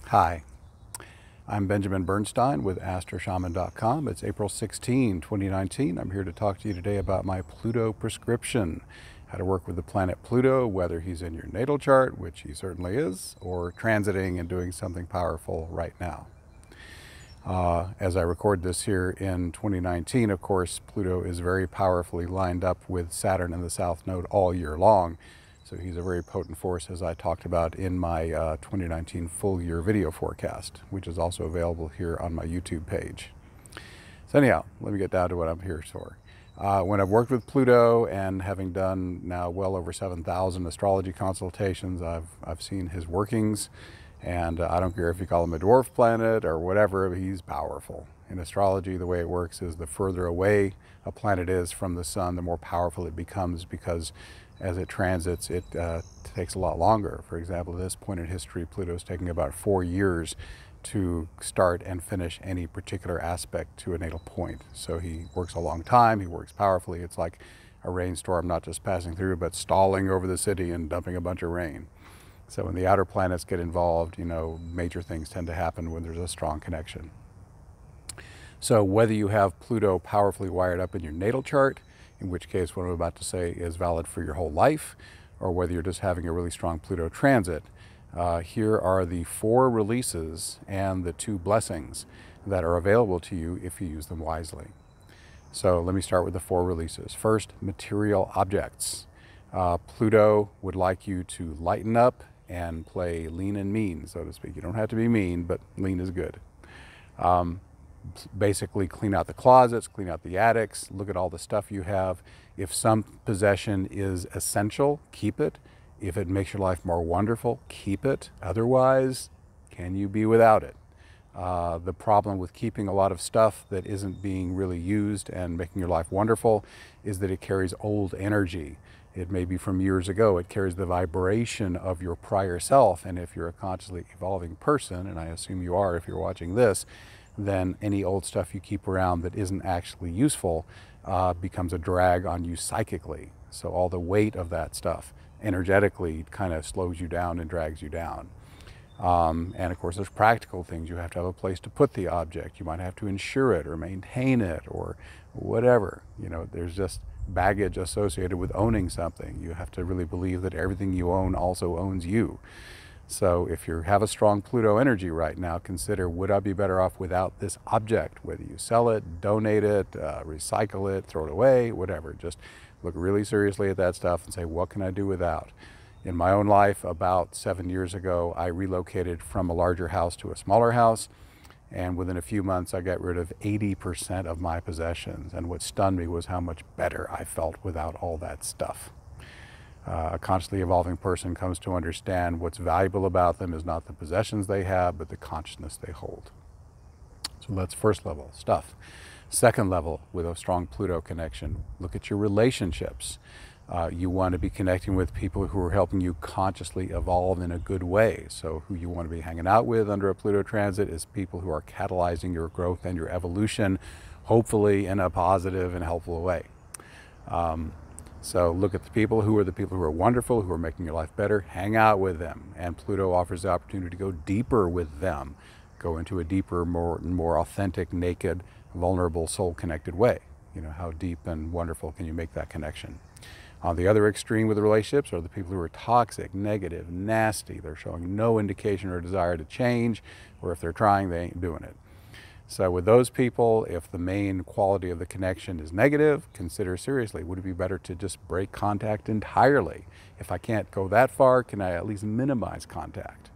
Hi, I'm Benjamin Bernstein with AstroShaman.com. It's April 16, 2019. I'm here to talk to you today about my Pluto prescription, how to work with the planet Pluto, whether he's in your natal chart, which he certainly is, or transiting and doing something powerful right now. As I record this here in 2019, of course, Pluto is very powerfully lined up with Saturn in the South Node all year long. So he's a very potent force, as I talked about in my 2019 full year video forecast, which is also available here on my YouTube page. So anyhow, let me get down to what I'm here for. When I've worked with Pluto and having done now well over 7,000 astrology consultations, I've seen his workings. And I don't care if you call him a dwarf planet or whatever, he's powerful. In astrology, the way it works is the further away a planet is from the sun, the more powerful it becomes, because as it transits, it takes a lot longer. For example, at this point in history, Pluto's taking about 4 years to start and finish any particular aspect to a natal point. So he works a long time, he works powerfully. It's like a rainstorm not just passing through, but stalling over the city and dumping a bunch of rain. So when the outer planets get involved, major things tend to happen when there's a strong connection. So whether you have Pluto powerfully wired up in your natal chart, in which case what I'm about to say is valid for your whole life, or whether you're just having a really strong Pluto transit, here are the 4 releases and the 2 blessings that are available to you if you use them wisely. So let me start with the 4 releases. First, material objects. Pluto would like you to lighten up and play lean and mean, so to speak. You don't have to be mean, but lean is good. Basically clean out the closets, clean out the attics, look at all the stuff you have. If some possession is essential, keep it. If it makes your life more wonderful, keep it. Otherwise, can you be without it? The problem with keeping a lot of stuff that isn't being really used and making your life wonderful is that it carries old energy. It may be from years ago. It carries the vibration of your prior self. And if you're a consciously evolving person, and I assume you are if you're watching this, then any old stuff you keep around that isn't actually useful becomes a drag on you psychically. So all the weight of that stuff energetically kind of slows you down and drags you down. And of course, there's practical things. You have to have a place to put the object. You might have to insure it or maintain it or whatever. There's just baggage associated with owning something. You have to really believe that everything you own also owns you. So if you have a strong Pluto energy right now, consider, would I be better off without this object? Whether you sell it, donate it, recycle it, throw it away, whatever. Just look really seriously at that stuff and say, what can I do without? In my own life, about 7 years ago, I relocated from a larger house to a smaller house. And within a few months, I got rid of 80% of my possessions. And what stunned me was how much better I felt without all that stuff. A constantly evolving person comes to understand what's valuable about them is not the possessions they have, but the consciousness they hold. So that's first level, stuff. Second level, with a strong Pluto connection, look at your relationships. You want to be connecting with people who are helping you consciously evolve in a good way. So who you want to be hanging out with under a Pluto transit is people who are catalyzing your growth and your evolution, hopefully in a positive and helpful way. So look at the people who are wonderful, who are making your life better, hang out with them. And Pluto offers the opportunity to go deeper with them, go into a deeper, more authentic, naked, vulnerable, soul-connected way. How deep and wonderful can you make that connection? On the other extreme with the relationships are the people who are toxic, negative, nasty. They're showing no indication or desire to change, or if they're trying, they ain't doing it. So with those people, if the main quality of the connection is negative, consider seriously, would it be better to just break contact entirely? If I can't go that far, can I at least minimize contact?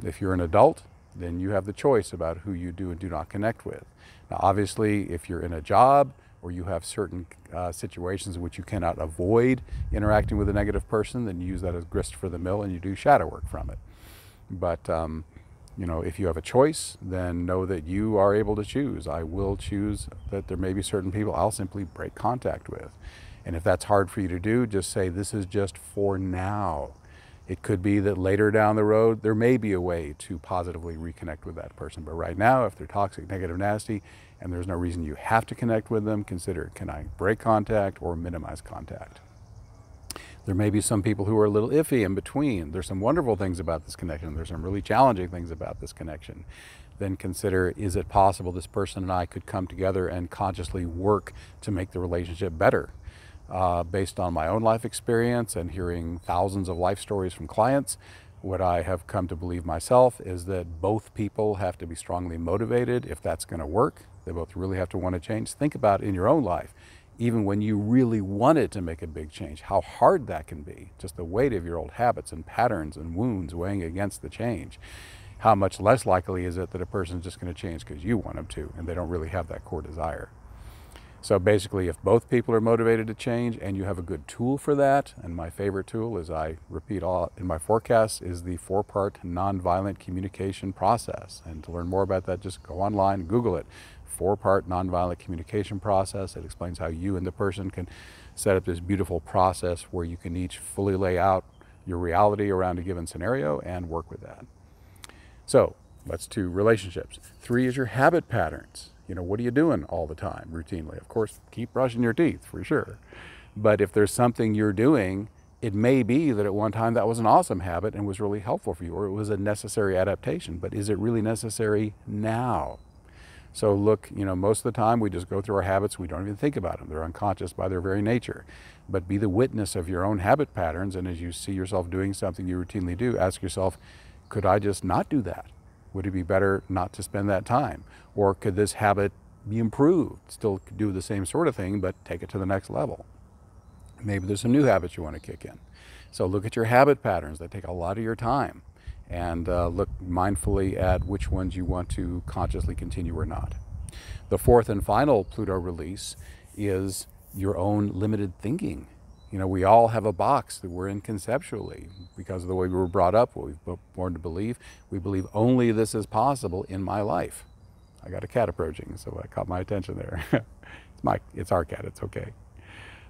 If you're an adult, then you have the choice about who you do and do not connect with. Now, obviously, if you're in a job or you have certain situations in which you cannot avoid interacting with a negative person, then you use that as grist for the mill and you do shadow work from it. But if you have a choice, then know that you are able to choose. I will choose that there may be certain people I'll simply break contact with. And if that's hard for you to do, just say, this is just for now. It could be that later down the road, there may be a way to positively reconnect with that person. But right now, if they're toxic, negative, nasty, and there's no reason you have to connect with them, consider, can I break contact or minimize contact? There may be some people who are a little iffy in between. There's some wonderful things about this connection. There's some really challenging things about this connection. Then consider, is it possible this person and I could come together and consciously work to make the relationship better? Based on my own life experience and hearing thousands of life stories from clients, what I have come to believe myself is that both people have to be strongly motivated if that's going to work. They both really have to want to change. Think about in your own life, even when you really wanted to make a big change, how hard that can be. Just the weight of your old habits and patterns and wounds weighing against the change. How much less likely is it that a person is just going to change because you want them to and they don't really have that core desire? So basically, if both people are motivated to change and you have a good tool for that, and my favorite tool, as I repeat all in my forecasts, is the 4-part nonviolent communication process. And to learn more about that, just go online, Google it. 4-part nonviolent communication process. It explains how you and the person can set up this beautiful process where you can each fully lay out your reality around a given scenario and work with that. So that's 2 relationships. 3 is your habit patterns. What are you doing all the time, routinely? Of course, keep brushing your teeth, for sure. But if there's something you're doing, it may be that at one time that was an awesome habit and was really helpful for you, or it was a necessary adaptation. But is it really necessary now? So look, most of the time we just go through our habits, we don't even think about them. They're unconscious by their very nature. But be the witness of your own habit patterns, and as you see yourself doing something you routinely do, ask yourself, could I just not do that? Would it be better not to spend that time? Or could this habit be improved? Still do the same sort of thing, but take it to the next level. Maybe there's some new habits you want to kick in. So look at your habit patterns that take a lot of your time, and look mindfully at which ones you want to consciously continue or not. The 4th and final Pluto release is your own limited thinking. We all have a box that we're in conceptually because of the way we were brought up, what we've been born to believe. We believe only this is possible in my life. I got a cat approaching, so that caught my attention there. It's our cat, it's okay.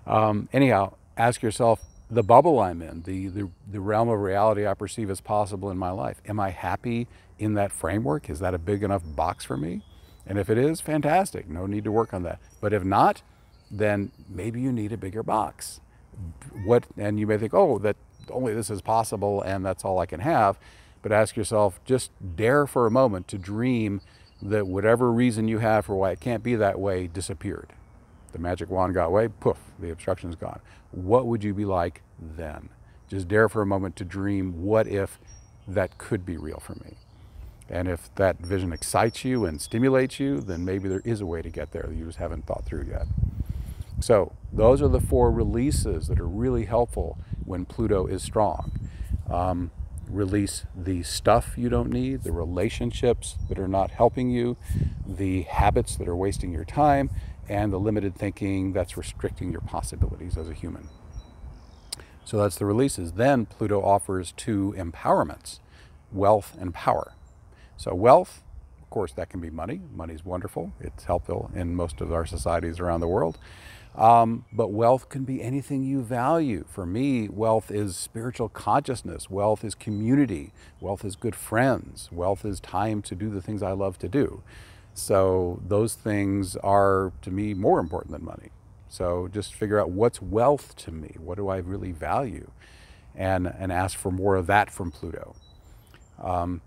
Anyhow, ask yourself, the bubble I'm in, the realm of reality I perceive as possible in my life, am I happy in that framework? Is that a big enough box for me? And if it is, fantastic, no need to work on that. But if not, then maybe you need a bigger box. And you may think, oh, that only this is possible and that's all I can have. But ask yourself, just dare for a moment to dream that whatever reason you have for why it can't be that way disappeared. The magic wand got away, poof, the obstruction's gone. What would you be like then? Just dare for a moment to dream, what if that could be real for me? And if that vision excites you and stimulates you, then maybe there is a way to get there that you just haven't thought through yet. So those are the 4 releases that are really helpful when Pluto is strong. Release the stuff you don't need, the relationships that are not helping you, the habits that are wasting your time, and the limited thinking that's restricting your possibilities as a human. So that's the releases. Then Pluto offers 2 empowerments, wealth and power. So wealth, of course, that can be money. Money's wonderful. It's helpful in most of our societies around the world. But wealth can be anything you value. For me, wealth is spiritual consciousness. Wealth is community. Wealth is good friends. Wealth is time to do the things I love to do. So those things are, to me, more important than money. So just figure out what's wealth to me. What do I really value? And ask for more of that from Pluto.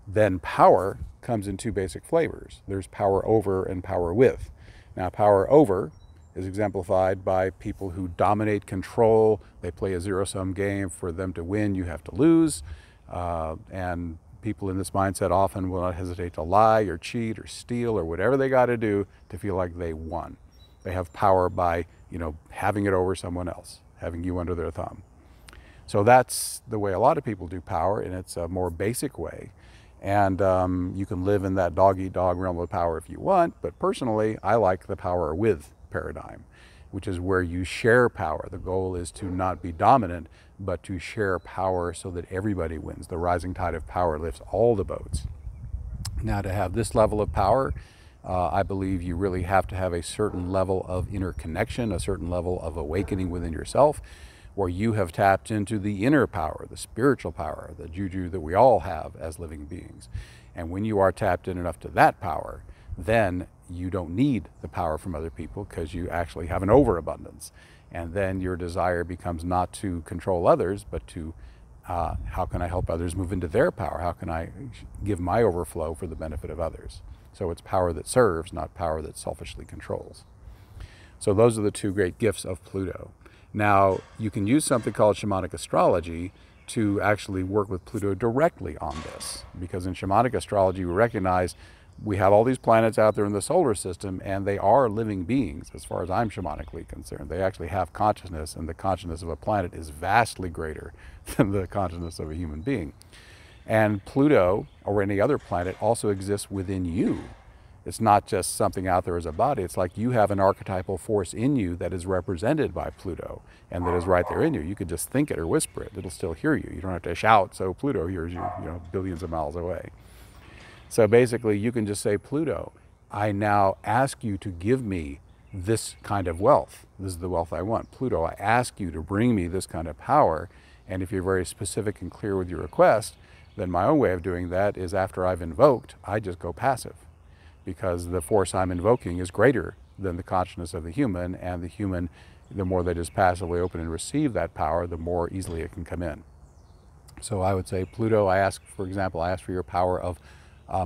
Then power comes in 2 basic flavors. There's power over and power with. Now, power over is exemplified by people who dominate, control. They play a zero-sum game. For them to win, you have to lose. And people in this mindset often will not hesitate to lie or cheat or steal or whatever they got to do to feel like they won. They have power by, having it over someone else, having you under their thumb. So that's the way a lot of people do power, and it's a more basic way. And you can live in that dog-eat-dog realm of power if you want, but personally, I like the power with paradigm, which is where you share power. The goal is to not be dominant, but to share power so that everybody wins. The rising tide of power lifts all the boats. Now, to have this level of power, I believe you really have to have a certain level of inner connection, a certain level of awakening within yourself, where you have tapped into the inner power, the spiritual power, the juju that we all have as living beings. And when you are tapped in enough to that power, then you don't need the power from other people because you actually have an overabundance. And then your desire becomes not to control others, but to how can I help others move into their power? How can I give my overflow for the benefit of others? So it's power that serves, not power that selfishly controls. So those are the two great gifts of Pluto. Now, you can use something called shamanic astrology to actually work with Pluto directly on this. Because in shamanic astrology, we recognize we have all these planets out there in the solar system, and they are living beings, as far as I'm shamanically concerned. They actually have consciousness, and the consciousness of a planet is vastly greater than the consciousness of a human being. And Pluto, or any other planet, also exists within you. It's not just something out there as a body. It's like you have an archetypal force in you that is represented by Pluto, and that is right there in you. You could just think it or whisper it. It'll still hear you. You don't have to shout, so Pluto hears you, billions of miles away. So basically, you can just say, Pluto, I now ask you to give me this kind of wealth. This is the wealth I want. Pluto, I ask you to bring me this kind of power. And if you're very specific and clear with your request, then my own way of doing that is after I've invoked, I just go passive. Because the force I'm invoking is greater than the consciousness of the human, and the human, the more they just passively open and receive that power, the more easily it can come in. So I would say, Pluto, I ask, for example, I ask for your power of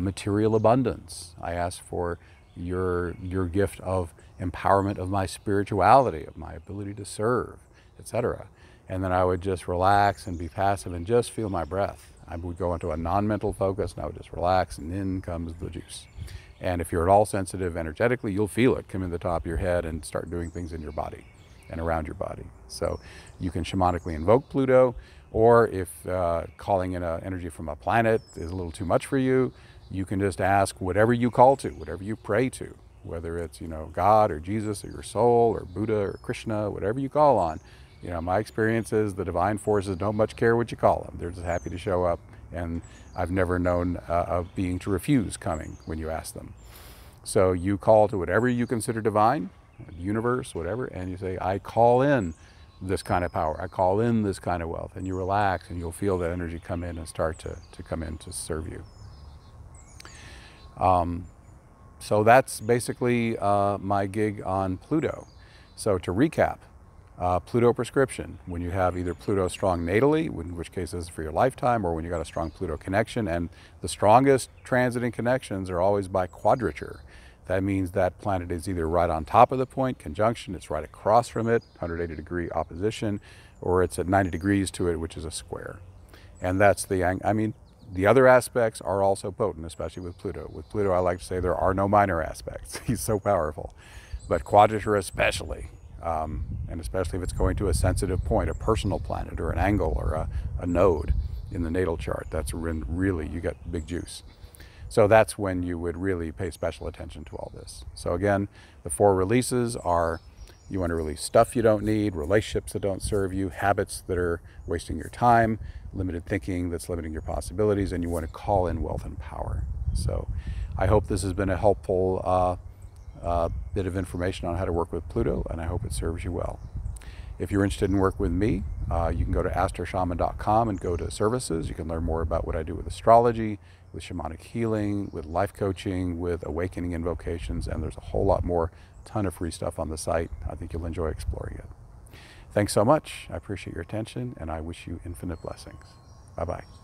material abundance. I ask for your gift of empowerment of my spirituality, of my ability to serve, etc. And then I would just relax and be passive and just feel my breath. I would go into a non-mental focus, and I would just relax, and in comes the juice. And if you're at all sensitive energetically, you'll feel it come in the top of your head and start doing things in your body and around your body. So you can shamanically invoke Pluto, or if calling in an energy from a planet is a little too much for you, you can just ask whatever you call to, whatever you pray to, whether it's, God or Jesus or your soul or Buddha or Krishna, whatever you call on. My experience is the divine forces don't much care what you call them. They're just happy to show up. And I've never known a being to refuse coming when you ask them. So you call to whatever you consider divine, universe, whatever, and you say, I call in this kind of power. I call in this kind of wealth. And you relax, and you'll feel that energy come in and start to come in to serve you. So that's basically my gig on Pluto. So to recap, Pluto prescription, when you have either Pluto strong natally, in which case this is for your lifetime, or when you got a strong Pluto connection, and the strongest transiting connections are always by quadrature. That means that planet is either right on top of the point, conjunction, it's right across from it, 180-degree opposition, or it's at 90 degrees to it, which is a square. And that's the other aspects are also potent, especially with Pluto. With Pluto, I like to say there are no minor aspects. He's so powerful. But quadrature especially. And especially if it's going to a sensitive point, a personal planet or an angle or a node in the natal chart, that's when really you get big juice. So that's when you would really pay special attention to all this. So again, the 4 releases are, you want to release stuff you don't need, relationships that don't serve you, habits that are wasting your time, limited thinking that's limiting your possibilities, and you want to call in wealth and power. So I hope this has been a helpful bit of information on how to work with Pluto, and I hope it serves you well. If you're interested in work with me, you can go to astroshaman.com and go to services. You can learn more about what I do with astrology, with shamanic healing, with life coaching, with awakening invocations, and there's a whole lot more, ton of free stuff on the site. I think you'll enjoy exploring it. Thanks so much. I appreciate your attention, and I wish you infinite blessings. Bye-bye.